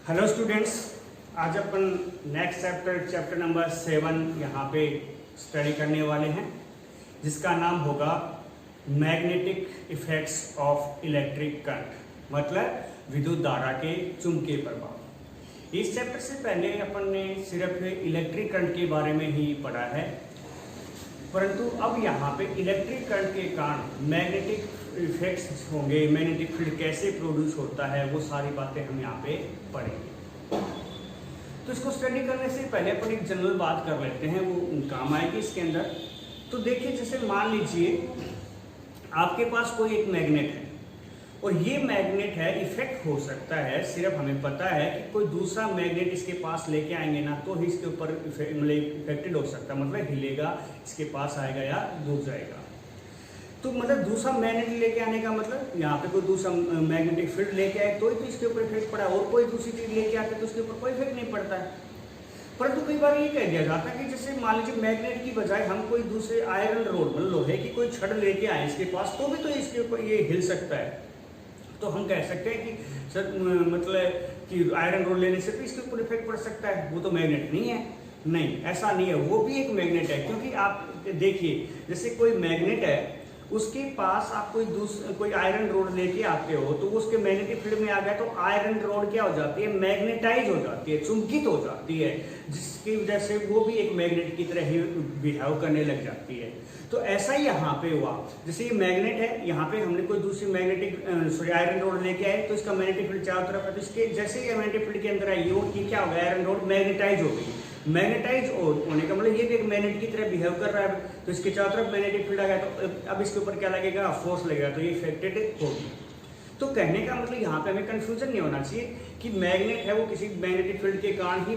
Hello students, आज अपन next chapter number 7 यहाँ पे स्टडी करने वाले हैं, जिसका नाम होगा magnetic effects of electric current, मतलब विद्युत धारा के चुंबकीय प्रभाव। इस चैप्टर से पहले अपन ने सिर्फ इलेक्ट्रिक करंट के बारे में ही पढ़ा है, परंतु अब यहाँ पे इलेक्ट्रिक करंट के कारण मैग्नेटिक इफेक्ट्स होंगे, मैग्नेटिक फील्ड कैसे प्रोड्यूस होता है, वो सारी बातें हम यहाँ पे पढ़ेंगे। तो इसको स्टडी करने से पहले अपन एक जनरल बात कर लेते हैं, वो काम आएगी इसके अंदर। तो देखिए, जैसे मान लीजिए आपके पास कोई एक मैग्नेट है और ये मैग्नेट है, इफेक्ट हो सकता है, सिर्फ हमें पता है कि कोई दूसरा मैग्नेट इसके पास लेके आएंगे ना तो ही इसके ऊपर मतलब इफेक्टेड हो सकता है, मतलब हिलेगा, इसके पास आएगा या दूर जाएगा। तो मतलब दूसरा मैग्नेट लेके आने का मतलब यहाँ पे कोई दूसरा मैग्नेटिक फील्ड लेके आए तो ही तो इसके ऊपर इफेक्ट पड़ा, और कोई दूसरी चीज लेके आते तो उसके ऊपर कोई इफेक्ट नहीं पड़ता है। परंतु कई बार ये कह दिया जाता है कि जैसे मान लीजिए मैग्नेट की बजाय हम कोई दूसरे आयरन रोड मतलब लोहे की कोई छड़ लेके आए इसके पास तो भी तो इसके ऊपर ये हिल सकता है। तो हम कह सकते हैं कि सर मतलब कि आयरन रोड लेने से भी इसके ऊपर इफेक्ट पड़ सकता है, वो तो मैग्नेट नहीं है। नहीं, ऐसा नहीं है, वो भी एक मैग्नेट है। क्योंकि आप देखिए, जैसे कोई मैग्नेट है, उसके पास आप कोई आयरन रोड लेके आते हो तो वो उसके मैग्नेटिक फील्ड में आ गया तो आयरन रोड क्या हो जाती है, मैग्नेटाइज हो जाती है, चुंबकित हो जाती है, जिसकी वजह से वो भी एक मैग्नेट की तरह ही बिहेव करने लग जाती है। तो ऐसा ही यहाँ पे हुआ, जैसे ये मैग्नेट है, यहाँ पे हमने कोई दूसरी मैग्नेटिक आयरन रोड लेके आए तो इसका मैग्नेटिक फील्ड चारों तरफ है, तो इसके जैसे ही मैग्नेटिक फील्ड के अंदर आई ये क्या हो गया, आयरन रोड मैग्नेटाइज हो गई। मैग्नेटाइज होने का मतलब ये भी एक मैग्नेट की तरह बिहेव कर रहा है, तो इसके चारों तरफ मैग्नेटिक फील्ड आ गया तो अब इसके ऊपर क्या लगेगा, फोर्स लगेगा, तो ये इफेक्टेड होगी। तो कहने का मतलब यहाँ पे हमें कंफ्यूजन नहीं होना चाहिए कि मैग्नेट है वो किसी मैग्नेटिक फील्ड के कारण ही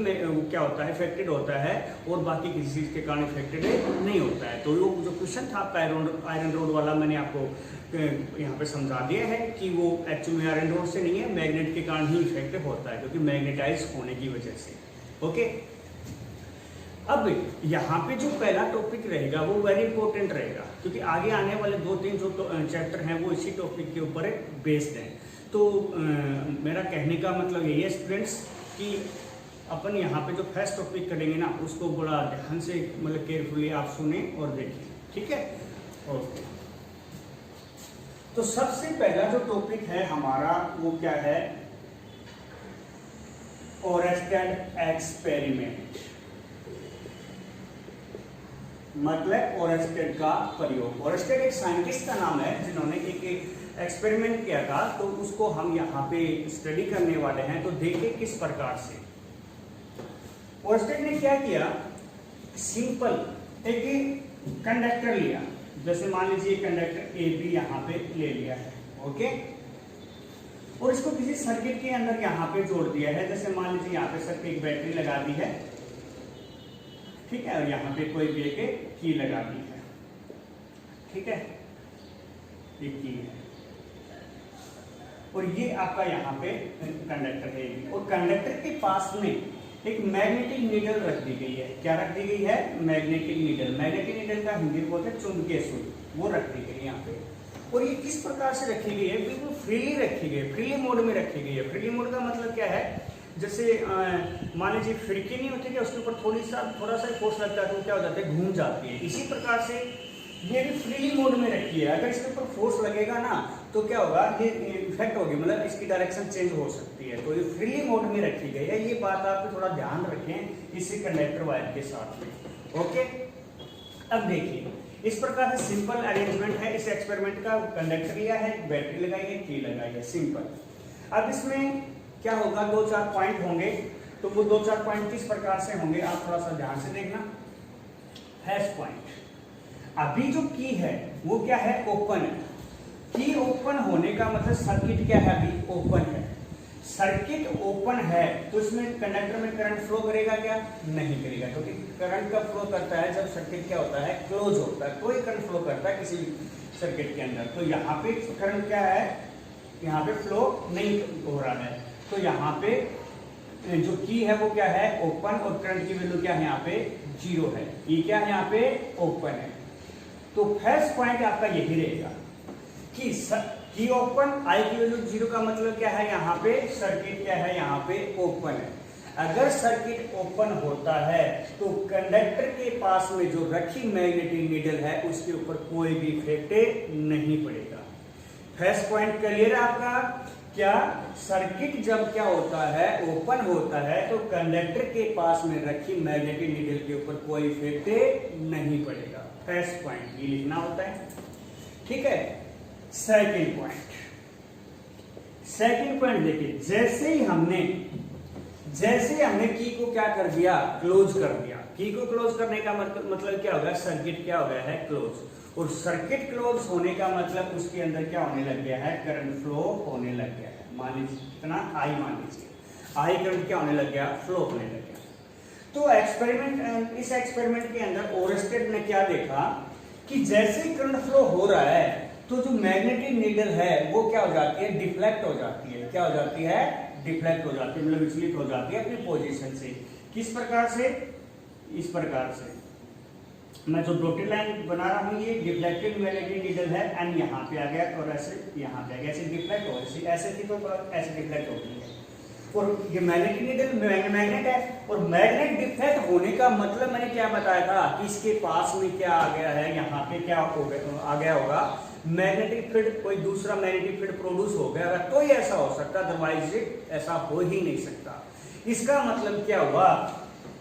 क्या होता है, इफेक्टेड होता है, और बाकी किसी चीज के कारण इफेक्टेड नहीं होता है। तो वो जो क्वेश्चन था आपका आयरन रोड वाला, मैंने आपको यहाँ पे समझा दिया है कि वो एक्चुअली आयरन रोड से नहीं है, मैग्नेट के कारण ही इफेक्टिव होता है, क्योंकि मैग्नेटाइज होने की वजह से। ओके, अब यहाँ पे जो पहला टॉपिक रहेगा वो वेरी इंपॉर्टेंट रहेगा, क्योंकि आगे आने वाले 2-3 जो चैप्टर हैं वो इसी टॉपिक के ऊपर बेस्ड हैं। तो मेरा कहने का मतलब यही है स्टूडेंट्स कि अपन यहाँ पे जो फर्स्ट टॉपिक करेंगे ना उसको बड़ा ध्यान से मतलब केयरफुली आप सुने और देखिए, ठीक है। ओके, तो सबसे पहला जो टॉपिक है हमारा वो क्या है, ओरेस्टेड एक्सपेरिमेंट, मतलब ओरेस्टेड का प्रयोग। ओरेस्टेड एक साइंटिस्ट का नाम है जिन्होंने एक एक्सपेरिमेंट किया था, तो उसको हम यहाँ पे स्टडी करने वाले हैं। तो देखिए किस प्रकार से ओरेस्टेड ने क्या किया, सिंपल एक कंडक्टर लिया, जैसे मान लीजिए कंडक्टर ए बी यहाँ पे ले लिया है, ओके, और इसको किसी सर्किट के अंदर यहाँ पे जोड़ दिया है। जैसे मान लीजिए यहाँ पे सर एक बैटरी लगा दी है, ठीक है, और यहाँ पे कोई भी एक की लगा दी है, ठीक है, एक की है, और ये आपका यहाँ पे कंडक्टर है, और कंडक्टर के पास में एक मैग्नेटिक नीडल रख दी गई है। क्या रख दी गई है, मैग्नेटिक नीडल। मैग्नेटिक नीडल का हिंदी में बोलते हैं चुंबकीय सुई, वो रख दी गई यहाँ पे। और ये किस प्रकार से रखी गई है, बिल्कुल फ्रीली रखी गई है, फ्रीली मोड में रखी गई है। फ्रीली मोड का मतलब क्या है, जैसे मान लीजिए खिड़की नहीं होती क्या, उसके ऊपर थोड़ा सा फोर्स लगता है तो क्या हो जाता है, घूम जाती है। इसी प्रकार से ये भी फ्रीली मोड में रखी है, अगर इसके ऊपर फोर्स लगेगा ना तो क्या होगा, ये इफेक्ट होगी, मतलब इसकी डायरेक्शन चेंज हो सकती है। तो ये फ्रीली मोड में रखी गई है, ये बात आप थोड़ा ध्यान रखें इसी कंडक्टर वायर के साथ में। ओके, अब देखिए इस प्रकार से सिंपल अरेंजमेंट है इस एक्सपेरिमेंट का। कंडक्टर लिया है, बैटरी लगाई है, की लगाई है, सिंपल। अब इसमें क्या होगा, 2-4 पॉइंट होंगे, तो वो 2-4 पॉइंट किस प्रकार से होंगे आप थोड़ा सा ध्यान से देखना। फर्स्ट पॉइंट, अभी जो की है वो क्या है, ओपन है। की ओपन होने का मतलब सर्किट क्या है, अभी ओपन है। सर्किट ओपन है तो इसमें कंडक्टर में करंट फ्लो करेगा क्या, नहीं करेगा, क्योंकि करंट का फ्लो करता है जब सर्किट क्या होता है, क्लोज होता है, कोई करंट फ्लो करता है किसी सर्किट के अंदर। तो यहाँ पे करंट क्या है, यहाँ पे फ्लो नहीं हो रहा है, तो यहाँ पे जो की है वो क्या है, ओपन, और करंट की वैल्यू क्या है, यहाँ पे 0 है। ये क्या है, यहाँ पे ओपन है। तो फर्स्ट पॉइंट आपका यही रहेगा कि की ओपन, आई की वैल्यू 0 का मतलब क्या है, यहाँ पे सर्किट क्या है, यहाँ पे ओपन है। अगर सर्किट ओपन होता है तो कंडक्टर के पास में जो रखी मैग्नेटिक नीडल है उसके ऊपर कोई भी इफेक्ट नहीं पड़ेगा। फर्स्ट पॉइंट क्लियर है आपका? क्या सर्किट जब क्या होता है, ओपन होता है, तो कंडक्टर के पास में रखी मैग्नेटिक नीडल के ऊपर कोई इफेक्ट नहीं पड़ेगा। फर्स्ट पॉइंट ये लिखना होता है, ठीक है। सेकंड पॉइंट देखिए, जैसे हमने की को क्या कर दिया, क्लोज कर दिया। की को क्लोज करने का मतलब क्या होगा, सर्किट क्या हो गया है, क्लोज। और सर्किट क्लोज होने का मतलब उसके अंदर क्या होने लग गया है, करंट फ्लो होने लग गया है। मान लीजिए कितना, आई मान लीजिए, आई करंट क्या होने लग गया, फ्लो होने लग गया। तो इस एक्सपेरिमेंट के अंदर ओरस्टेड ने क्या देखा कि जैसे ही करंट फ्लो हो रहा है तो जो मैग्नेटिक नीडल है वो क्या हो जाती है, डिफ्लेक्ट हो जाती है। क्या हो जाती है, डिफ्लेक्ट हो जाती है, मतलब विचलित हो जाती है अपनी पोजीशन से। किस प्रकार से, इस प्रकार से। मैं जो डॉटेड लाइन बना रहा हूं ये डिफ्लेक्टेड मैग्नेटिक नीडल है, एंड यहाँ पे आ गया और ऐसे यहाँ पे आ गया, ऐसे डिफ्लेक्ट हो, ऐसे थी तो ऐसे डिफ्लेक्ट हो गई है। और ये मैग्नेटिक नीडल मैग्नेट है, और मैग्नेट डिफ्लेक्ट होने का मतलब मैंने क्या बताया था कि इसके पास में क्या आ गया है, यहाँ पे क्या आ गया होगा, मैग्नेटिक फील्ड, कोई दूसरा मैग्नेटिक फील्ड प्रोड्यूस हो गया, अगर तो ही ऐसा हो सकता, अदरवाइज ऐसा हो ही नहीं सकता। इसका मतलब क्या हुआ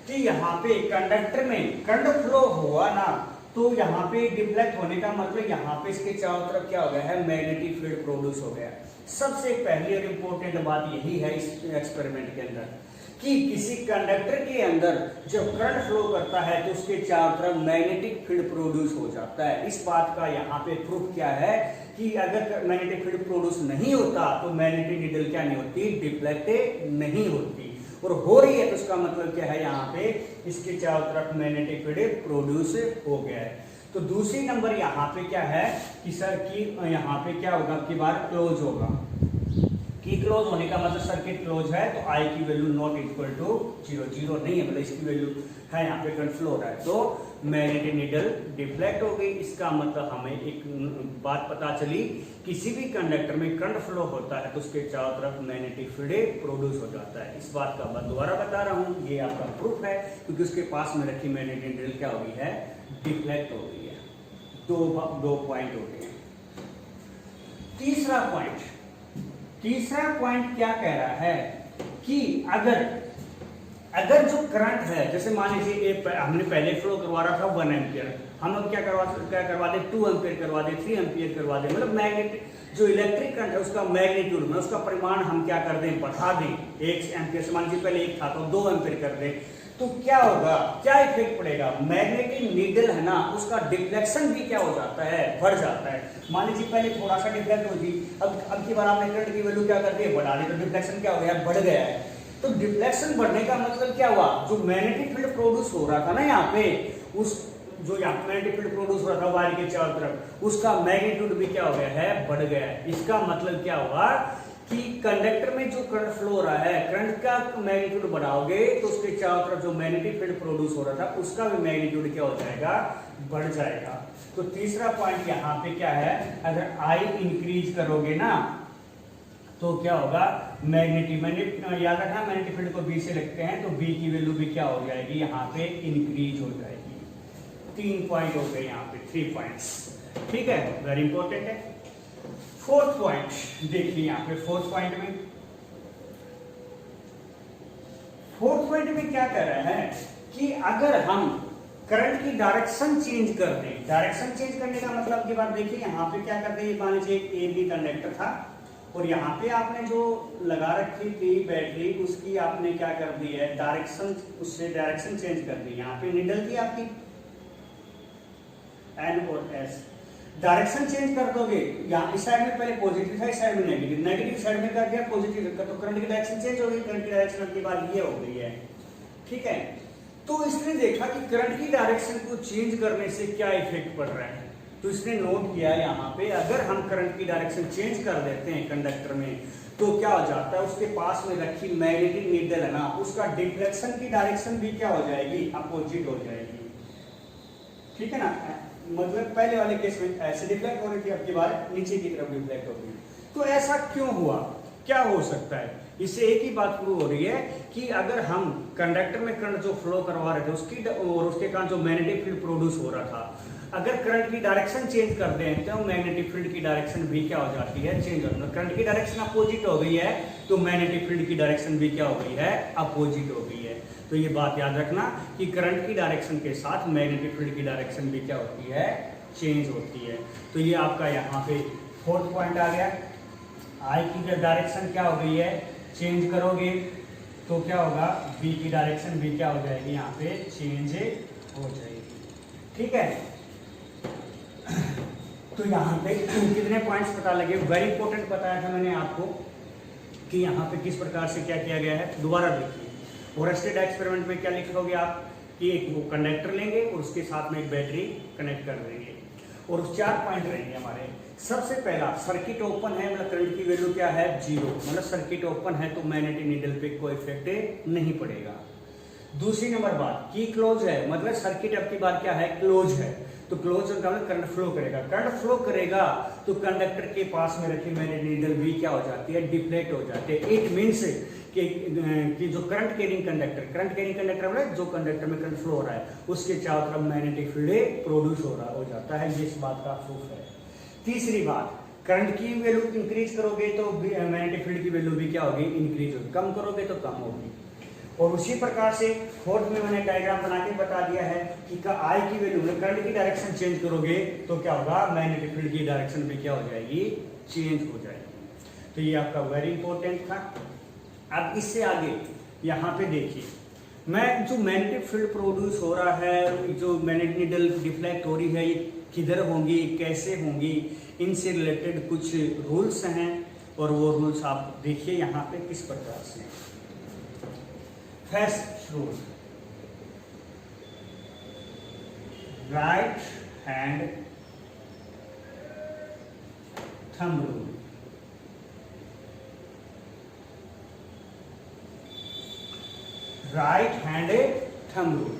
कि यहाँ पे कंडक्टर में करंट फ्लो हुआ ना, तो यहाँ पे डिफ्लेक्ट होने का मतलब यहाँ पे इसके चारों तरफ क्या हो गया है, मैग्नेटिक फील्ड प्रोड्यूस हो गया। सबसे पहली और इंपॉर्टेंट बात यही है इस एक्सपेरिमेंट के अंदर कि किसी कंडक्टर के अंदर जब करंट फ्लो करता है तो उसके चारों तरफ मैग्नेटिक फील्ड प्रोड्यूस हो जाता है। इस बात का यहाँ पे प्रूफ क्या है कि अगर मैग्नेटिक फील्ड प्रोड्यूस नहीं होता तो मैग्नेटिक नीडल क्या नहीं होती, डिफ्लेक्ट नहीं होती। और हो रही है तो उसका मतलब क्या है, यहाँ पे इसके चारों तरफ मैग्नेटिक फील्ड प्रोड्यूस हो गया है। तो दूसरी नंबर यहाँ पे क्या है कि सर की यहाँ पे क्या होगा, की बार क्लोज होगा। की क्लोज होने का मतलब सर्किट क्लोज है तो आई की वैल्यू नॉट इक्वल टू 0, 0 नहीं है, मतलब इसकी वैल्यू है, यहाँ पे करंट फ्लो हो रहा है तो मैग्नेटिक नीडल डिफ्लेक्ट हो गई। इसका मतलब हमें एक बात पता चली, किसी भी कंडक्टर में करंट फ्लो होता है तो उसके चारों तरफ मैग्नेटिक फील्ड प्रोड्यूस हो जाता है। इस बात का मैं दोबारा बता रहा हूँ, ये आपका प्रूफ है, क्योंकि उसके पास में रखी मैग्नेटिक नीडल क्या हो गई है, डिफ्लेक्ट हो गई है। दो पॉइंट हो गए। तीसरा पॉइंट क्या कह रहा है कि अगर जो करंट है, जैसे मान लीजिए हमने पहले फ्लो करवा रहा था 1 एम्पियर, हम लोग क्या करवा दे 2 एम्पियर करवा दे, 3 एम्पियर करवा दे, मतलब मैग्नेटिक जो इलेक्ट्रिक करंट है उसका मैग्नीट्यूड में उसका परिमाण हम क्या कर दें, बढ़ा दें। 1 एम्पियर से मान लीजिए पहले 1 था तो 2 एम्पियर कर दें, तो क्या होगा, क्या इफेक्ट पड़ेगा, मैग्नेटिक नीडल है ना उसका डिफ्लेक्शन भी क्या हो जाता है, बढ़ जाता है। मान लीजिए पहले थोड़ा सा डिफ्लेक्ट होती, अब की बार आपने करंट की वैल्यू क्या कर दी, बढ़ा दी, तो डिफ्लेक्शन क्या हो गया, बढ़ गया है। तो डिफ्लेक्शन बढ़ने का मतलब क्या हुआ, जो मैग्नेटिक फील्ड प्रोड्यूस हो रहा था ना यहाँ पे, उस जो यहाँ मैग्नेटिक फील्ड प्रोड्यूस हो रहा था वायर के चारों तरफ, उसका मैग्नीट्यूड भी क्या हो गया है, बढ़ गया है। इसका मतलब क्या हुआ कि कंडक्टर में जो करंट फ्लो हो रहा है, करंट का मैग्नीट्यूड बढ़ाओगे तो उसके चारों तरफ जो मैग्नेटिक फील्ड प्रोड्यूस हो रहा था उसका भी मैग्नीट्यूड क्या हो जाएगा, बढ़ जाएगा। तो तीसरा पॉइंट यहाँ पे क्या है, अगर आई इंक्रीज करोगे ना तो क्या होगा, मैग्नेटिक याद रखना, मैग्नेटिक फील्ड को बी से लिखते हैं तो बी की वैल्यू भी क्या हो जाएगी, यहाँ पे इंक्रीज हो जाएगी। 3 पॉइंट हो गए यहाँ पे, 3 पॉइंट्स, ठीक है, वेरी इंपॉर्टेंट है। फोर्थ पॉइंट देखिए यहाँ पे, फोर्थ पॉइंट में क्या कह रहा है कि अगर हम करंट की डायरेक्शन चेंज कर दें, डायरेक्शन चेंज करने का मतलब की बात देखिए, यहाँ पे क्या कर दें, मान लीजिए एक ए बी कंडक्टर था और यहाँ पे आपने जो लगा रखी थी बैटरी, उसकी आपने क्या कर दी है, डायरेक्शन, उससे डायरेक्शन चेंज कर दी। यहाँ पे निडल थी आपकी एन और एस, डायरेक्शन चेंज कर दोगे, यहाँ इस साइड में पहले पॉजिटिव था, इस साइड में नेगेटिव, नेगेटिव साइड में कर दिया पॉजिटिव का, तो करंट की डायरेक्शन चेंज हो गई, करंट की डायरेक्शन के बाद ये हो गई है, ठीक है। तो इसने देखा कि करंट की डायरेक्शन को चेंज करने से क्या इफेक्ट पड़ रहा है, तो इसने नोट किया यहाँ पे, अगर हम करंट की डायरेक्शन चेंज कर देते हैं कंडक्टर में तो क्या हो जाता है, उसके पास में रखी मैग्नेटिक नीडल है ना, उसका डिफ्लेक्शन की डायरेक्शन भी क्या हो जाएगी, अपोजिट हो जाएगी, ठीक है ना। मतलब पहले वाले केस में ऐसे डिफ्लेक्ट हो रही थी, अब की बार नीचे की तरफ डिफ्लेक्ट हो रही है। तो ऐसा क्यों हुआ, क्या हो सकता है? इससे एक ही बात प्रूव हो रही है कि अगर हम कंडक्टर में करंट जो फ्लो करवा रहे थे उसकी और उसके कारण जो मैग्नेटिक फील्ड प्रोड्यूस हो रहा था, अगर करंट की डायरेक्शन चेंज कर दें तो मैग्नेटिक फील्ड की डायरेक्शन भी क्या हो जाती है, चेंज हो जाती है। करंट की डायरेक्शन अपोजिट हो गई है तो मैग्नेटिक फील्ड की डायरेक्शन भी क्या हो गई है, अपोजिट हो गई है। तो ये बात याद रखना कि करंट की डायरेक्शन के साथ मैग्नेटिक फील्ड की डायरेक्शन भी क्या होती है, चेंज होती है। तो ये आपका यहाँ पे फोर्थ पॉइंट आ गया। आई की डायरेक्शन क्या हो गई है, चेंज करोगे तो क्या होगा, बी की डायरेक्शन भी क्या हो जाएगी, यहाँ पे चेंज हो जाएगी। ठीक है, तो यहाँ पे कितने पॉइंट्स पता लगे, वेरी इंपॉर्टेंट बताया था मैंने आपको कि यहाँ पे किस प्रकार से क्या किया गया है। दोबारा देखिए, ओरेस्टेड एक्सपेरिमेंट में क्या लिखोगे आप कि एक वो कंडक्टर लेंगे और उसके साथ में एक बैटरी कनेक्ट कर देंगे और 4 पॉइंट रहेंगे हमारे। सबसे पहला, सर्किट ओपन है, मतलब करंट की वैल्यू क्या है, 0, मतलब सर्किट ओपन है तो मैग्नेटिक नीडल पे कोई इफेक्ट नहीं पड़ेगा। दूसरी नंबर बात, की क्लोज है, मतलब सर्किट अब की बार क्या है, क्लोज है, तो क्लोज का मतलब करंट फ्लो करेगा। करंट फ्लो करेगा तो कंडक्टर के पास में रखी मैग्नेटिक नीडल भी क्या हो जाती है, डिफ्लेक्ट हो जाती है। इट मीन्स कि जो करंट कैरिंग कंडक्टर मतलब जो कंडक्टर में करंट फ्लो हो रहा है उसके चारों तरफ मैग्नेटिक फील्ड प्रोड्यूस हो जाता है। ये इस बात का प्रूफ है। तीसरी बात, करंट की वैल्यू इंक्रीज करोगे तो मैग्नेटिक फील्ड की वैल्यू भी क्या होगी, इंक्रीज होगी, कम करोगे तो कम होगी। और उसी प्रकार से फोर्थ में मैंने डायग्राम बना के बता दिया है कि आई की वैल्यू मतलब करंट की डायरेक्शन चेंज करोगे तो क्या होगा, मैग्नेटिक फील्ड की डायरेक्शन भी क्या हो जाएगी, चेंज हो जाएगी। तो ये आपका वेरी इंपॉर्टेंट था। अब इससे आगे यहाँ पे देखिए, मैं जो मैग्नेटिक फील्ड प्रोड्यूस हो रहा है, जो मैग्नेटिक नीडल डिफ्लेक्ट हो रही है, ये किधर होंगी, कैसे होंगी, इनसे रिलेटेड कुछ रूल्स हैं और वो रूल्स आप देखिए यहाँ पे किस प्रकार से। First rule, right hand thumb rule. Right hand thumb rule.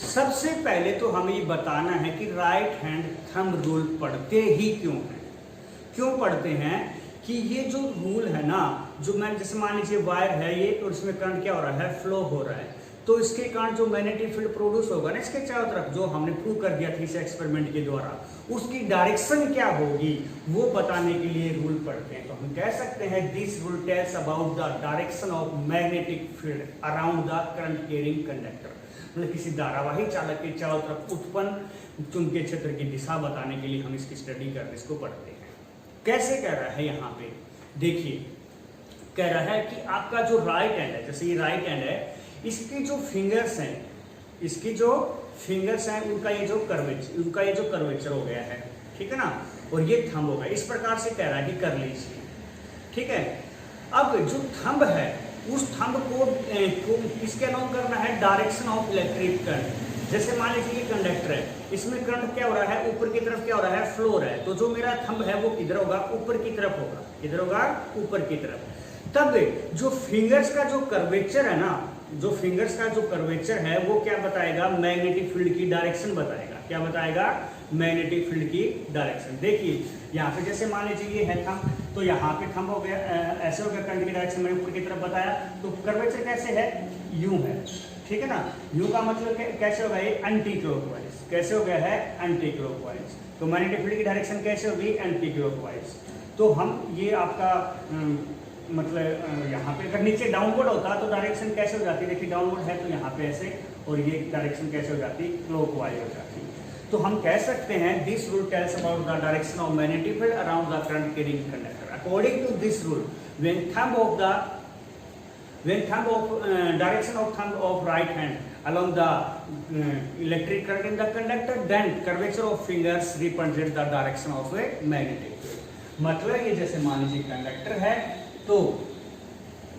सबसे पहले तो हमें ये बताना है कि राइट हैंड थंब रूल पढ़ते ही क्यों पढ़ते हैं कि ये जो रूल है ना, जो मैं जैसे मान लीजिए वायर है ये और इसमें करंट क्या हो रहा है, फ्लो हो रहा है, तो इसके कारण जो मैग्नेटिक फील्ड प्रोड्यूस होगा ना इसके चारों तरफ, जो हमने प्रूव कर दिया था इस एक्सपेरिमेंट के द्वारा, उसकी डायरेक्शन क्या होगी वो बताने के लिए रूल पढ़ते हैं। तो हम कह सकते हैं this rule tells about the direction of magnetic field around the current carrying conductor. मतलब किसी धारावाही चालक के चारों तरफ उत्पन्न चुंबकीय क्षेत्र की दिशा बताने के लिए हम इसकी स्टडी करते, इसको पढ़ते हैं। कैसे कह रहा है यहाँ पे देखिए, कह रहा है कि आपका जो राइट हैंड है, जैसे ये राइट हैंड है, इसकी जो फिंगर्स हैं, उनका ये जो कर्वेचर हो गया है, ठीक है ना, और ये थंब हो गया। इस प्रकार से कह रहा है कि कर लीजिए, ठीक है। अब जो थंब है उस थंब को किसके अलाउ करना है, डायरेक्शन ऑफ इलेक्ट्रिक करंट। जैसे मान लीजिए ये कंडक्टर है, इसमें करंट क्या हो रहा है, ऊपर की तरफ क्या हो रहा है, फ्लो हो रहा है, तो जो मेरा थंब है वो किधर होगा, ऊपर की तरफ होगा। किधर होगा, ऊपर की तरफ। तब जो फिंगर्स का जो कर्वेचर है ना, जो फिंगर्स का जो कर्वेचर है वो क्या बताएगा, मैग्नेटिक फील्ड की डायरेक्शन बताएगा। क्या बताएगा, मैग्नेटिक फील्ड की डायरेक्शन। देखिए यहाँ पे जैसे मान लीजिए ये है थंब, तो यहाँ पे थंब हो गया, ऐसे हो गया, करंट की डायरेक्शन मैंने ऊपर की तरफ बताया, तो कर्वेचर कैसे है, यूं है, ठीक है ना। यू का मतलब कैसे होगा, ये एंटी क्लॉकवाइज। कैसे हो गया है, एंटी क्लॉकवाइज। तो मैग्नेटिक फील्ड की डायरेक्शन कैसे होगी, एंटी क्लॉकवाइज। तो हम ये आपका मतलब यहाँ पे अगर नीचे डाउनवर्ड होता तो डायरेक्शन कैसे हो जाती, देखिए डाउनवर्ड है तो यहाँ पे ऐसे, और ये डायरेक्शन कैसे हो जाती, क्लॉकवाइज हो जाती। तो हम कह सकते हैं this rule tells about the direction of magnetic field around the current carrying conductor. According to this rule, when direction of thumb of right hand along the electric current in the conductor, then curvature of fingers represent the direction of a magnetic field। मतलब ये जैसे मान लीजिए conductor है तो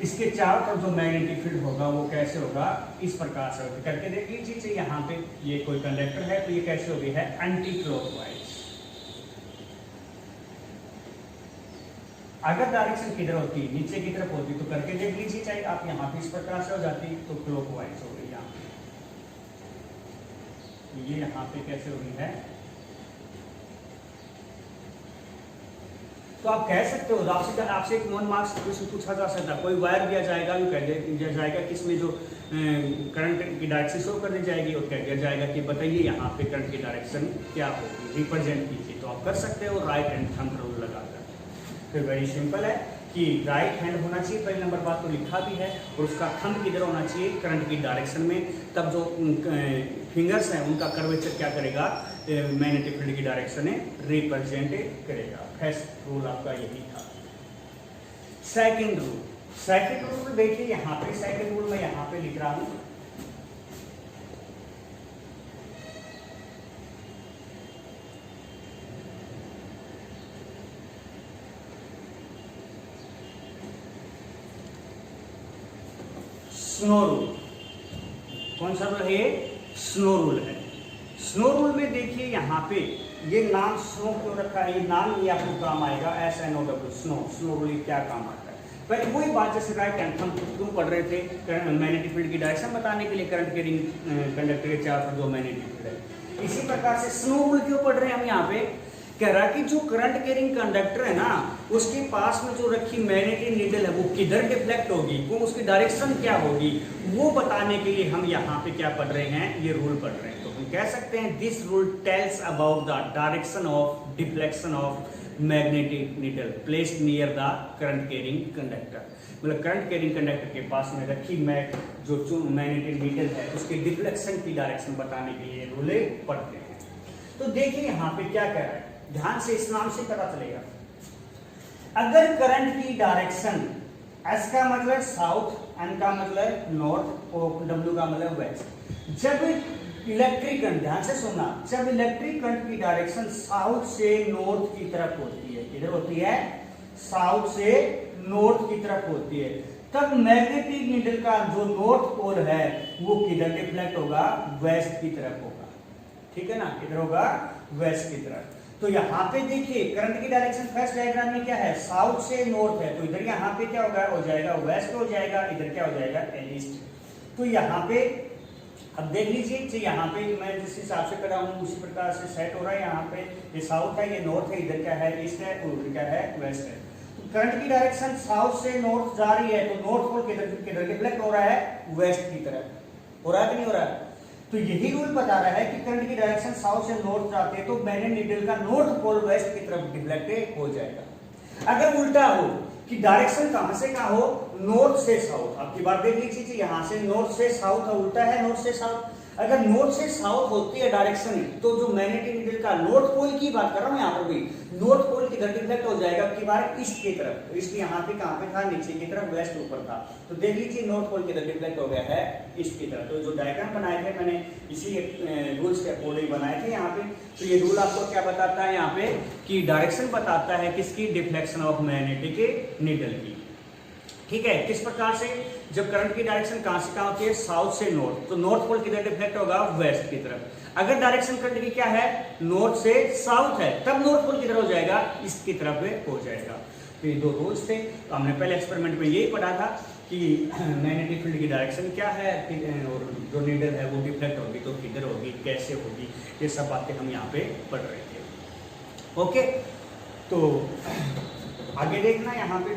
इसके चारों तरफ जो मैग्नेटिक फील्ड होगा वो कैसे होगा, इस प्रकार से होगा। करके देख लीजिए, यहाँ पे ये कोई कंडक्टर है तो ये कैसे हो गई है, एंटी क्लॉकवाइज। अगर डायरेक्शन किधर होती, नीचे की तरफ होती, तो करके देख लीजिए, चाहे आप यहाँ पे इस प्रकार से हो जाती तो क्लॉकवाइज हो गई। यहाँ पे ये यहाँ पे कैसे हो गई है, तो आप कह सकते हो, आपसे एक 1 मार्क्स क्वेश्चन पूछा जा सकता है, कोई वायर दिया जाएगा, यूँ कह दिया जाएगा कि इसमें जो करंट की डायरेक्शन शो कर दी जाएगी और कह दिया जाएगा कि बताइए यहाँ पे करंट की डायरेक्शन क्या होगी, रिप्रेजेंट कीजिए। तो आप कर सकते हो राइट हैंड थंब रूल लगाकर। फिर वेरी सिंपल है कि राइट हैंड होना चाहिए, पहली नंबर बात तो लिखा भी है, और उसका थंब किधर होना चाहिए, करंट की डायरेक्शन में। तब जो फिंगर्स हैं उनका कर्वेचर क्या करेगा, मैग्नेटिक फील्ड की डायरेक्शन में रिप्रेजेंट करेगा। फर्स्ट रूल आपका यही था। सेकंड रूल देखिए यहाँ पे, सेकंड रूल मैं यहाँ पे लिख रहा हूं, स्नो रूल। कौन सा रूल है? स्नो रूल है। स्नो रूल में देखिए यहाँ पे ये नाम स्नो क्यों रखा है, ये नाम ये आपको काम आएगा, SNOW, स्नो। स्नो रूल क्या काम आता है? पहले वही बात जैसे राइट हैंड हम क्यों पढ़ रहे थे, मैग्नेटिक फील्ड की डायरेक्शन बताने के लिए, करंट के रिंग कंडक्टर के चारों तरफ जो मैग्नेटिक फील्ड है। इसी प्रकार से स्नो रूल क्यों पढ़ रहे हैं हम यहाँ पे, कह रहा कि जो करंट कैरिंग कंडक्टर है ना, उसके पास में जो रखी मैग्नेटिक नीडल है वो किधर डिफ्लेक्ट होगी, वो उसकी डायरेक्शन क्या होगी, वो बताने के लिए हम यहाँ पे क्या पढ़ रहे हैं, ये रूल पढ़ रहे हैं। तो हम कह सकते हैं this rule tells about the direction of deflection of magnetic needle placed near the current carrying conductor. मतलब करंट कैरिंग कंडक्टर के पास में रखी जो मैग्नेटिक नीडल है उसके डिफ्लेक्शन की डायरेक्शन बताने के लिए रूल पढ़ते हैं। तो देखिए यहाँ पे क्या कह रहा है, ध्यान से इस नाम से पता चलेगा। अगर करंट की डायरेक्शन S का मतलब साउथ, N का मतलब नॉर्थ और W का मतलब वेस्ट, जब इलेक्ट्रिक करंट, ध्यान से सुनना, जब इलेक्ट्रिक करंट की डायरेक्शन साउथ से नॉर्थ की तरफ होती है, किधर होती है, साउथ से नॉर्थ की तरफ होती है, तब मैग्नेटिक नीडल का जो नॉर्थ पोल है वो किधर डिफ्लेक्ट होगा, वेस्ट की तरफ होगा। ठीक है ना, किधर होगा, वेस्ट की तरफ। तो यहाँ पे देखिए करंट की डायरेक्शन फर्स्ट डायग्राम में क्या है, साउथ से नॉर्थ है, तो इधर यहाँ पे क्या होगा, हो जाएगा वेस्ट हो जाएगा, इधर क्या हो जाएगा, ईस्ट। तो यहाँ पे अब देख लीजिए, यहाँ पे मैं जिस हिसाब से कर रहा हूँ उसी प्रकार से सेट हो रहा है। यहाँ पे ये साउथ है, ये नॉर्थ है, इधर क्या है, ईस्ट है, और उधर क्या है, वेस्ट है। तो करंट की डायरेक्शन साउथ से नॉर्थ जा रही है, तो नॉर्थ पोल किधर डिफ्लेक्ट हो रहा है, वेस्ट की तरफ। हो रहा है कि नहीं हो रहा है? तो यही रूल बता रहा है कि करंट की डायरेक्शन साउथ से नॉर्थ जाते हैं तो मैग्नेटिक नीडल का नॉर्थ पोल वेस्ट की तरफ डिफ्लेक्ट हो जाएगा। अगर उल्टा हो कि डायरेक्शन कहां से कहां हो, नॉर्थ से साउथ, आपकी बात देख लीजिए, यहां से नॉर्थ से साउथ है, उल्टा है नॉर्थ से साउथ। अगर नॉर्थ से साउथ होती है डायरेक्शन, तो जो मैग्नेटिक नीडल का नॉर्थ पोल की बात कर रहा हूं यहाँ पर भी, नॉर्थ पोल किधर डिफ्लेक्ट हो जाएगा, की बार ईस्ट की तरफ। ईस्ट यहाँ पे कहां पे था, नीचे की तरफ, वेस्ट ऊपर था। तो देख लीजिए नॉर्थ पोल किधर डिफ्लेक्ट हो गया है, ईस्ट की तरफ। तो जो डायग्राम बनाए थे मैंने इसी रूल्स के अकॉर्डिंग बनाए थे यहाँ पे। तो ये रूल आपको क्या बताता है यहाँ पे, कि डायरेक्शन बताता है किसकी, डिफ्लेक्शन ऑफ मैग्नेटिक नीडल की। ठीक है, किस प्रकार से, जब करंट की डायरेक्शन कहां से कहां होती है, साउथ से नॉर्थ, तो नॉर्थ पोल किधर डिफ्लेक्ट होगा, वेस्ट की तरफ। अगर डायरेक्शन करंट की क्या है, नॉर्थ से साउथ है, तब नॉर्थ पोल किधर हो जाएगा, ईस्ट की तरफ हो जाएगा। तो ये दो रूल्स थे। तो हमने पहले एक्सपेरिमेंट में यही पढ़ा था कि मैग्नेटिक फील्ड की डायरेक्शन क्या है और जो नीडल है वो डिफ्लेक्ट होगी तो किधर होगी, कैसे होगी, ये सब बातें हम यहाँ पे पढ़ रहे थे। ओके, तो आगे देखना यहाँ पे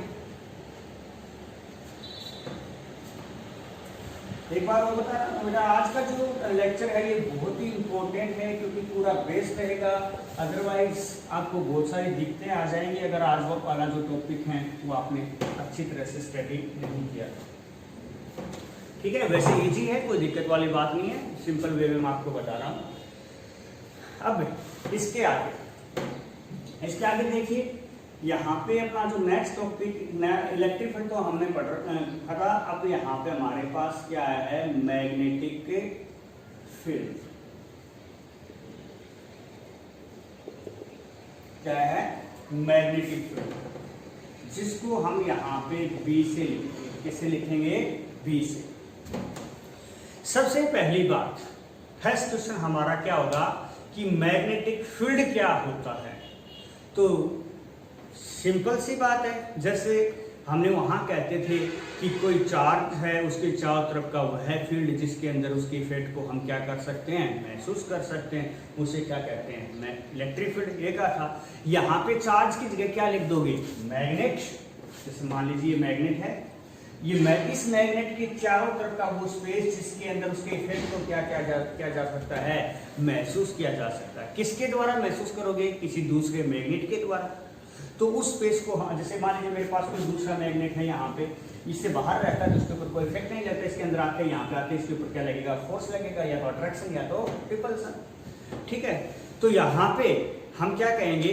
एक बार वो बता रहा हूँ, मेरा आज का जो लेक्चर है ये बहुत ही इम्पोर्टेंट है क्योंकि पूरा बेस रहेगा, अदरवाइज आपको बहुत सारी दिक्कतें आ जाएंगी अगर आज वो वाला जो टॉपिक है वो आपने अच्छी तरह से स्टडी नहीं किया। ठीक है, वैसे इजी है, कोई दिक्कत वाली बात नहीं है, सिंपल वे में मैं आपको बता रहा हूँ। अब इसके आगे देखिए, यहाँ पे अपना जो नेक्स्ट टॉपिक इलेक्ट्रिक फील्ड तो हमने पढ़ा। अब यहाँ पे हमारे पास क्या है, मैग्नेटिक फील्ड। क्या है, मैग्नेटिक फील्ड, जिसको हम यहाँ पे बी से लिखेंगे। किससे लिखेंगे, बी से। सबसे पहली बात, फर्स्ट क्वेश्चन हमारा क्या होगा कि मैग्नेटिक फील्ड क्या होता है। तो सिंपल सी बात है, जैसे हमने वहां कहते थे कि कोई चार्ज है, उसके चारों तरफ का वह फील्ड जिसके अंदर उसके इफेक्ट को हम क्या कर सकते हैं, महसूस कर सकते हैं, उसे क्या कहते हैं, इलेक्ट्रिक फील्ड। ये कहा था। यहाँ पे चार्ज की जगह क्या लिख दोगे, मैग्नेट। जैसे मान लीजिए मैग्नेट है, ये इस मैग्नेट के चारों तरफ का वो स्पेस जिसके अंदर उसके इफेक्ट को क्या जा सकता है, महसूस किया जा सकता है। किसके द्वारा महसूस करोगे, किसी दूसरे मैग्नेट के द्वारा। तो उस स्पेस को, जैसे मान लीजिए मेरे पास कोई दूसरा मैग्नेट है यहाँ पे, इससे बाहर रहता है तो उसके ऊपर कोई इफेक्ट नहीं लगता, इसके अंदर आके यहाँ पे आके इसके ऊपर क्या लगेगा, फोर्स लगेगा, या तो अट्रैक्शन या तो रिपल्सन। ठीक है, तो यहाँ पे हम क्या कहेंगे,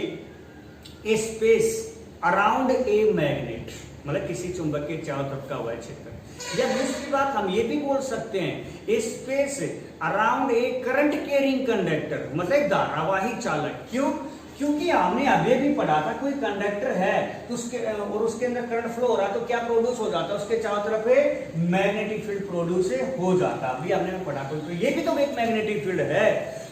ए स्पेस अराउंड ए मैग्नेट, मतलब किसी चुंबक के चारों तरफ का वह क्षेत्र। या दूसरी बात हम ये भी बोल सकते हैं, a space around a current carrying conductor, मतलब धारावाही चालक। क्यों, क्योंकि हमने अभी भी पढ़ा था कोई कंडक्टर है तो उसके अंदर करंट फ्लो हो रहा है तो क्या प्रोड्यूस हो जाता है, उसके चारों तरफ मैग्नेटिक फील्ड प्रोड्यूस हो जाता है। अभी हमने पढ़ा तो ये भी तो एक मैग्नेटिक फील्ड है।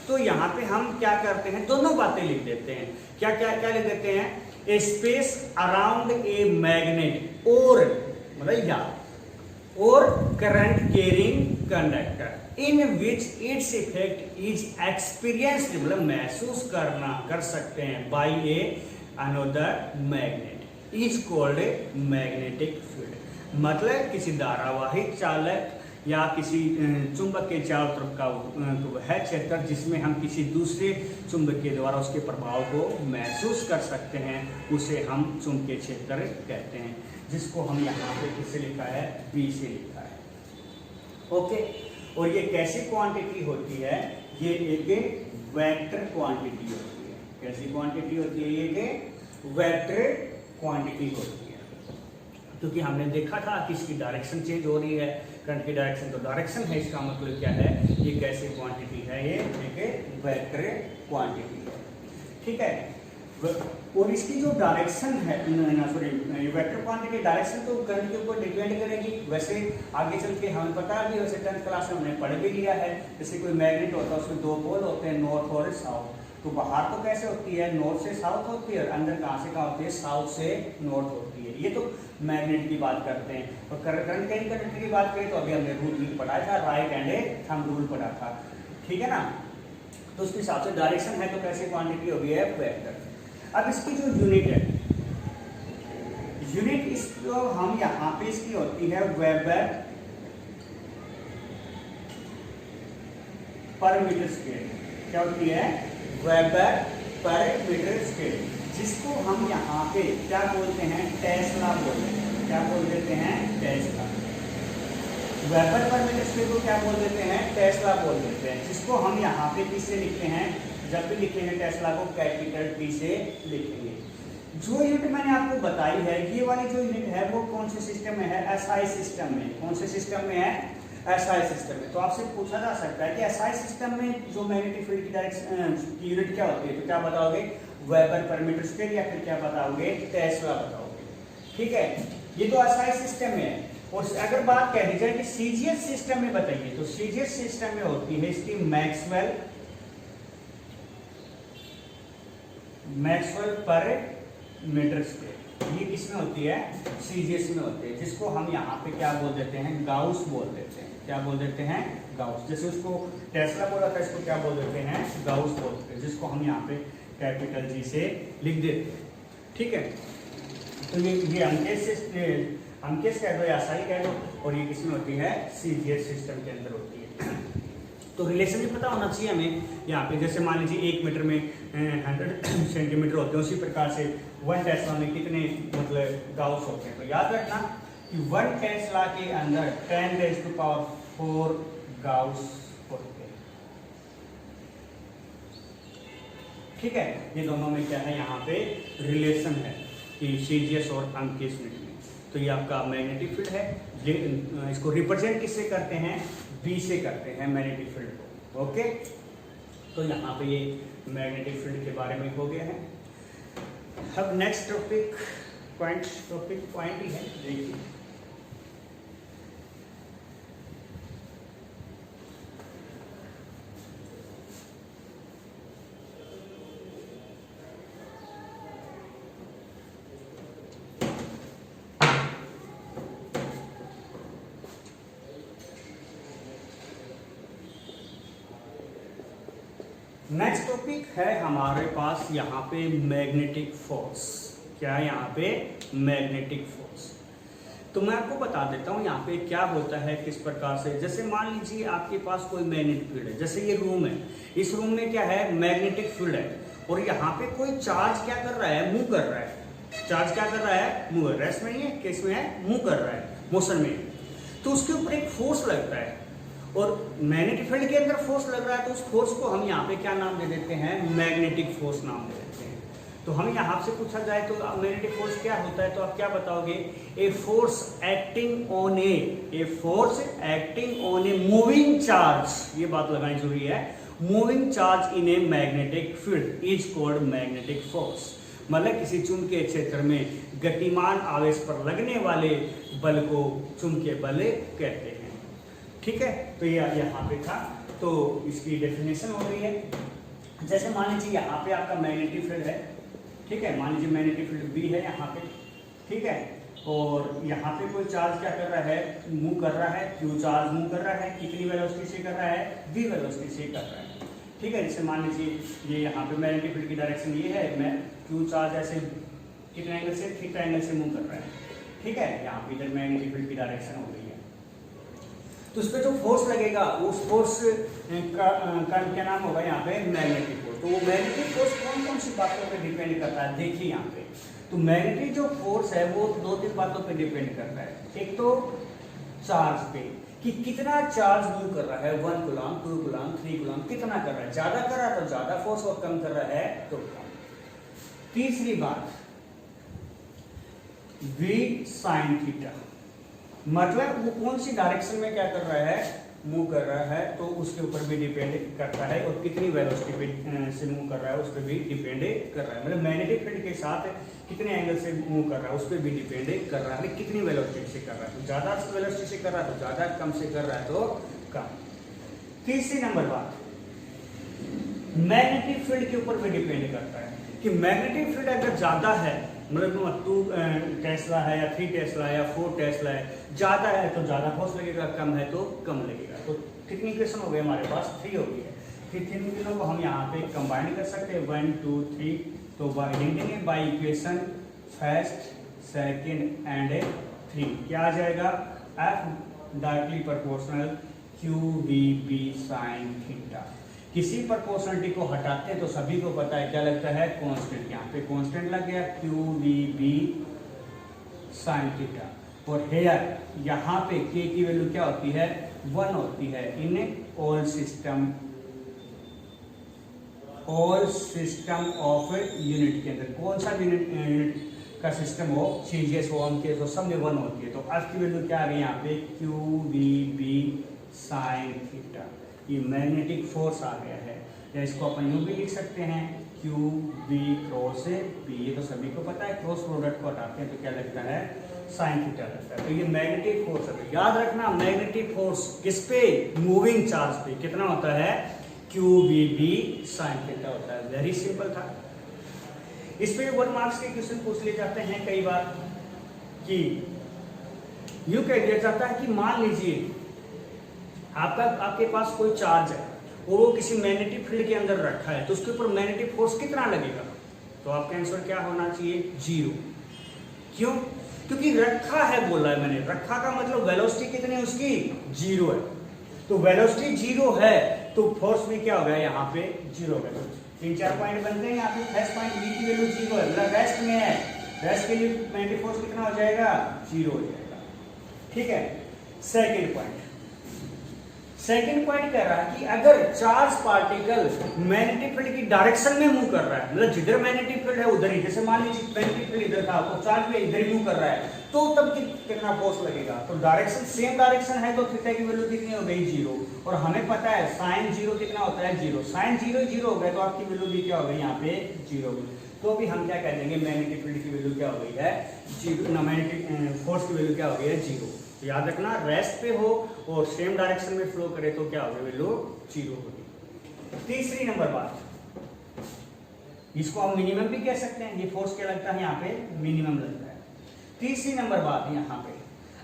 तो यहाँ पे हम क्या करते हैं, दोनों बातें लिख देते हैं। क्या क्या क्या लिख देते हैं, a space around a magnet और मतलब या और current carrying conductor in which its effect is experienced, मतलब महसूस कर सकते हैं, by a another magnet is called a magnetic field. मतलब किसी धारावाही चालक या किसी चुंबक के चारों तरफ का वह क्षेत्र जिसमें हम किसी दूसरे चुंबक के द्वारा उसके प्रभाव को महसूस कर सकते हैं, उसे हम चुंबकीय क्षेत्र कहते हैं, जिसको हम यहाँ पे किससे लिखा है, बी से लिखा है। ओके, और ये कैसी क्वांटिटी होती है, ये एक वेक्टर क्वांटिटी होती है। कैसी क्वांटिटी होती है, ये एक वेक्टर क्वांटिटी होती है। क्योंकि हमने देखा था कि इसकी डायरेक्शन चेंज हो रही है, करंट की डायरेक्शन तो डायरेक्शन है, इसका मतलब क्या है, ये कैसी क्वांटिटी है, ये एक वेक्टर क्वांटिटी है। ठीक है, और इसकी जो डायरेक्शन है, सॉरी, वेक्टर क्वांटिटी डायरेक्शन तो करंट के ऊपर डिपेंड करेगी। वैसे आगे चल के हमें पता है, वैसे 10th क्लास में हमने पढ़ भी लिया है, जैसे कोई मैग्नेट होता है उसमें दो पोल होते हैं, नॉर्थ और साउथ। तो बाहर तो कैसे होती है, नॉर्थ से साउथ होती है, और अंदर कहाँ से कहाँ होती है, साउथ से नॉर्थ होती है। ये तो मैग्नेट की बात करते हैं। और करंट कैरिंग कंडक्टर की बात करें तो अभी हमने रूल भी पढ़ा था, राइट एंड थंब रूल पढ़ा था। ठीक है ना, तो उसके हिसाब से डायरेक्शन है तो कैसी क्वांटिटी होगी, है वेक्टर। अब इसकी जो यूनिट है, यूनिट इसको हम यहाँ पे इसकी होती है वेबर पर मीटर स्क्वायर। क्या होती है, वेबर पर मीटर स्क्वायर, जिसको हम यहाँ पे क्या बोलते हैं, टेस्ला बोलते हैं। क्या बोल देते हैं, tesla. Weber per metre square को क्या बोल देते हैं, टेस्ला बोल देते हैं, जिसको हम यहाँ पे किससे लिखते हैं, जब भी लिखेंगे टेस्ला को कैपिटल टी से लिखेंगे। जो यूनिट मैंने आपको बताई है, ये वाली जो यूनिट है वो कौन से सिस्टम में है, एसआई सिस्टम में। कौन से सिस्टम में है, एसआई सिस्टम में। तो आपसे पूछा जा सकता है कि एसआई सिस्टम में जो मैग्नेटिक फील्ड की डायरेक्शन की यूनिट क्या होती है, तो क्या बताओगे, वेबर पर मीटर स्क्वायर, या फिर क्या बताओगे, टेस्ला बताओगे। ठीक है, ये तो एसआई सिस्टम में है। और अगर बात कह दी जाए कि सीजीएस सिस्टम में बताइए, तो सीजीएस सिस्टम में होती है इसकी मैक्सवेल पर मीटर स्क्वायर। ये किसमें होती है, सीजीएस में होती है, जिसको हम यहाँ पे क्या बोल देते हैं, गाउस बोल देते हैं। क्या बोल देते हैं, गाउस। जैसे उसको टेस्ला बोला था, इसको क्या बोल देते हैं, गाउस बोलते हैं, जिसको हम यहाँ पे कैपिटल जी से लिख देते हैं। ठीक है, तो ये अंकेश कह दो या एसआई कह दो, और ये किसमें होती है, सीजीएस सिस्टम के अंदर होती है। तो रिलेशन भी पता होना चाहिए हमें। यहाँ पे जैसे मान लीजिए 1 मीटर में 100 सेंटीमीटर होते हैं, उसी प्रकार से 1 टेस्ला में कितने मतलब गाउस होते हैं। तो याद रखना कि 1 टेस्ला के अंदर 10⁴ गाउस होते हैं। ठीक है, ये दोनों में क्या है, यहाँ पे रिलेशन है कि सीजीएस और अंकेश में। तो ये आपका मैग्नेटिक फील्ड है। इसको रिप्रेजेंट किससे करते हैं, बी से करते हैं मैग्नेटिक फील्ड को। ओके, तो यहाँ पे ये मैग्नेटिक फील्ड के बारे में हो गया है। अब नेक्स्ट टॉपिक पॉइंट ही है, देखिए। नेक्स्ट टॉपिक है हमारे पास यहाँ पे मैग्नेटिक फोर्स। क्या है यहाँ पे? Magnetic force. तो मैं आपको बता देता हूँ यहाँ पे क्या होता है, किस प्रकार से। जैसे मान लीजिए आपके पास कोई मैग्नेटिक फील्ड है, जैसे ये रूम है, इस रूम में क्या है? मैग्नेटिक फील्ड है, और यहाँ पे कोई चार्ज क्या कर रहा है? मूव कर रहा है। चार्ज क्या कर रहा है? मूव। रेस्ट में नहीं है, केस में है, मूव कर रहा है, मोशन में। तो उसके ऊपर एक फोर्स लगता है, और मैग्नेटिक फील्ड के अंदर फोर्स लग रहा है, तो उस फोर्स को हम यहाँ पे क्या नाम दे देते हैं? मैग्नेटिक फोर्स नाम दे देते हैं। तो हम यहाँ से पूछा जाए तो मैग्नेटिक फोर्स क्या होता है, तो आप क्या बताओगे? A force acting on a force acting on a moving charge. ये बात लगानी जरूरी है। Moving charge in A magnetic field is called magnetic force. मतलब किसी चुंबकीय क्षेत्र में गतिमान आवेश पर लगने वाले बल को चुंबकीय बल कहते हैं। ठीक है, तो ये यहाँ पे था, तो इसकी डेफिनेशन हो रही है। जैसे मान लीजिए यहाँ पे आपका मैग्नेटिक फील्ड है, ठीक है, मान लीजिए मैग्नेटिक फील्ड बी है यहाँ पे, ठीक है, और यहाँ पे कोई चार्ज क्या कर रहा है? मूव कर रहा है। क्यू चार्ज मूव कर रहा है, कितनी वेलोसिटी से कर रहा है? v वेलोसिटी से कर रहा है। ठीक है, जैसे मान लीजिए ये यहाँ पे मैग्नेटिक फील्ड की डायरेक्शन ये है, मैं क्यू चार्ज ऐसे कितने एंगल से? थीटा एंगल से मूव कर रहा है। ठीक है, यहाँ पे इधर मैग्नेटिक फील्ड की डायरेक्शन हो गई है, तो उस पर जो फोर्स लगेगा उस फोर्स का क्या नाम होगा यहाँ पे? Magnetic force. तो वो मैग्नेटिक फोर्स कौन कौन सी बातों पे डिपेंड करता है? देखिए यहाँ पे, तो मैग्नेटिक जो फोर्स है वो 2-3 बातों पे डिपेंड करता है। एक तो चार्ज पे, कि कितना चार्ज मूव कर रहा है, 1 कूलम, 2 कूलम, 3 कूलम, कितना कर रहा है। ज्यादा कर रहा है तो ज्यादा फोर्स, और कम कर रहा है तो कम। तीसरी बात, v sin थीटा, मतलब वो कौन सी डायरेक्शन में क्या कर रहा है? मूव कर रहा है, तो उसके ऊपर भी डिपेंड करता है, और कितनी वेलोसिटी पे से मूव कर रहा है उस पर भी डिपेंड कर रहा है। मतलब मैग्नेटिक फील्ड के साथ कितने एंगल से मूव कर रहा है उस पर भी डिपेंड कर रहा है, कितनी वेलोसिटी से कर रहा है। तो ज्यादा वेलोसिटी से कर रहा है तो ज्यादा, कम से कर रहा है तो कम। तीसरी नंबर बात, मैग्नेटिक फील्ड के ऊपर भी डिपेंड करता है, कि मैग्नेटिक फील्ड अगर ज्यादा है, मतलब 2 टेस्ला है या 3 टेस्ला है या 4 टेस्ला है, ज्यादा है तो ज्यादा फोर्स लगेगा, कम है तो कम लगेगा। तो कितनी इक्वेशन हो गई हमारे पास? 3 हो गई है। फिर 3 तीनों को हम यहाँ पे कंबाइन कर सकते हैं, 1 2 3। तो बाइंडिंग देंगे by equation first, second and 3। क्या आ जाएगा? F directly proportional QVB sin theta. किसी प्रोपोर्शनलिटी को हटाते हैं तो सभी को पता है क्या लगता है? कांस्टेंट। यहाँ पे कांस्टेंट लग गया, QVB sin थीटा। और हेयर यहाँ पे k की वैल्यू क्या होती है? 1 होती है in all system of unit के अंदर। कौन सा यूनिट का सिस्टम हो, सीजीएस हो, हम के तो सब में 1 होती है। तो F की वैल्यू क्या आ गई यहाँ पे? QVB sin theta. ये मैग्नेटिक फोर्स आ गया है, या इसको अपन यूं भी लिख सकते हैं, QV क्रॉस B। ये तो सभी को पता है, क्रॉस प्रोडक्ट को हटाते हैं तो क्या लगता है? साइन थीटा लगता है। तो ये मैग्नेटिक फोर्स है। याद रखना, मैग्नेटिक फोर्स किस पे? मूविंग चार्ज पे। कितना होता है? QVB sin थीटा होता है। वेरी सिंपल था। इस पे 1 मार्क्स के क्वेश्चन पूछ लिए जाते हैं कई बार, कि यूं कह दिया जाता है कि मान लीजिए आपके पास कोई चार्ज है और वो किसी मैग्नेटिक फील्ड के अंदर रखा है, तो उसके ऊपर मैग्नेटिक फोर्स कितना लगेगा? तो आपका आंसर क्या होना चाहिए? 0। क्यों? क्योंकि रखा है बोला है मैंने। रखा का मतलब वेलोसिटी कितनी है उसकी? 0 है। तो वेलोसिटी 0 है तो फोर्स भी क्या हो गया? यहाँ पे 0 हो गया। 3-4 पॉइंट बनते हैं यहाँ पे। फर्स्ट पॉइंट बी की वैल्यू 0 है, मतलब रेस्ट में है। रेस्ट के लिए मैग्नेटिक फोर्स कितना हो जाएगा? 0 हो जाएगा। ठीक है। सेकेंड पॉइंट कह रहा है कि अगर चार्ज पार्टिकल मैग्नेटिक फील्ड की डायरेक्शन में मूव कर रहा है, मतलब जिधर मैग्नेटिक फील्ड है उधर ही, जैसे मान लीजिए मैग्नेटिक फील्ड इधर था तो चार्ज भी इधर ही मूव कर रहा है, तो तब कितना फोर्स लगेगा? तो डायरेक्शन सेम डायरेक्शन है तो थीटा की वैल्यू कितनी हो गई? 0। और हमें पता है साइन 0 कितना होता है? 0। साइन 0 हो गया तो आपकी वैल्यू भी क्या हो गई? यहाँ पे 0 हो गई। तो अभी हम क्या कह देंगे? मैग्नेटिक फील्ड की वैल्यू क्या हो गई है? 0। मैग्नेटिक फोर्स की वैल्यू क्या हो गई है? 0। तो याद रखना, रेस्ट पे हो और सेम डायरेक्शन में फ्लो करे तो क्या होगा? वैल्यू 0 होगी। तीसरी नंबर बात, इसको हम मिनिमम भी कह सकते हैं। ये फोर्स क्या लगता है? यहाँ पे मिनिमम लगता है। तीसरी नंबर बात यहाँ पे,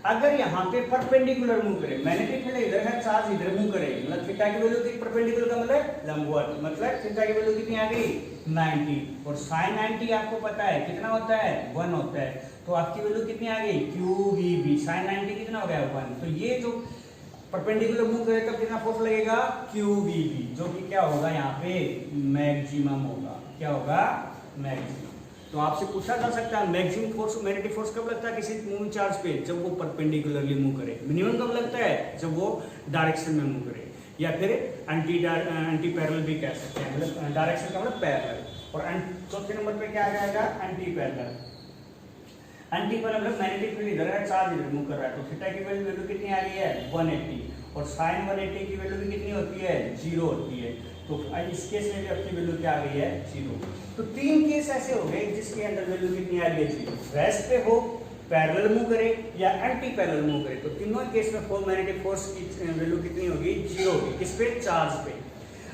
अगर यहाँ पे परपेंडिकुलर मूव करे, मैग्नेटिक फील्ड इधर है, चार्ज इधर मूव करे, मतलब थीटा की वैल्यू कितनी, परपेंडिकुलर का मतलब लंबवत, मतलब थीटा की वैल्यू कितनी आ गई 90, और sin 90 आपको पता है कितना होता है 1 होता है, तो आपकी वैल्यू कितनी आ गई QVB, sin 90 कितना हो गया 1। तो ये जो परपेंडिकुलर मूव करे तब कितना फोर्स लगेगा QVB, जो कि क्या होगा यहाँ पे मैक्सिमम होगा, क्या होगा मैक्सिमम। तो आपसे पूछा जा सकता है मैक्सिमम फोर्स, मैग्नेटिक फोर्स कब लगता है किसी मूविंग चार्ज पे, जब वो परपेंडिकुलरली मूव करे। मिनिमम कब लगता है, जब वो डायरेक्शन में मूव करे, या फिर एंटी पैरेलल भी कह सकते हैं, मतलब डायरेक्शन का मतलब पैरेलल। और चौथे नंबर पे क्या आ जाएगा एंटी पैरेलल। एंटी पैरेलल मतलब मैग्नेटिक फील्ड इधर है, चार्ज इधर मूव कर रहा है, तो थीटा की वैल्यू कितनी आ रही है 180, और साइन 180 की वैल्यू भी कितनी होती है 0 होती है। तो इस केस में भी आपकी वैल्यू क्या आ गई है 0। तो 3 केस ऐसे हो गए जिसके अंदर वैल्यू कितनी आ रही है 0, रेस्ट पे हो, पैरेलल मूव करे या एंटी पैरेलल मूव करे, तो तीनों केस में मैग्नेटिक फोर्स की वैल्यू कितनी होगी 0 होगी। किस पे, चार्ज पे।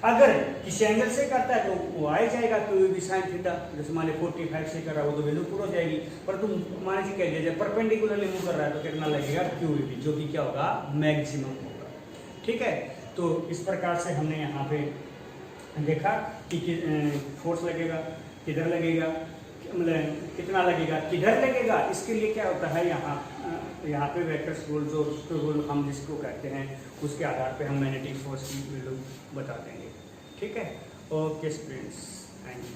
अगर किसी एंगल से करता है तो वो आ जाएगा क्यू साइन थीटा, जैसे मान लीजिए 45 से कर रहा है वो तो वैल्यू पूरा हो जाएगी। पर तुम मान लीजिए कह दीजिए परपेंडिकुलरली मूव कर रहा है तो कितना लगेगा क्यूबी, जो कि क्या होगा मैक्सिमम होगा। ठीक है, तो इस प्रकार से हमने यहाँ पे देखा कि फोर्स लगेगा किधर लगेगा, मतलब कितना लगेगा किधर लगेगा। इसके लिए क्या होता है यहाँ पे वेक्टर्स रूल, जो रूल हम जिसको कहते हैं उसके आधार पे हम मैग्नेटिक फोर्स की वैल्यू बता देंगे। ठीक है, ओके स्टूडेंट्स, थैंक यू।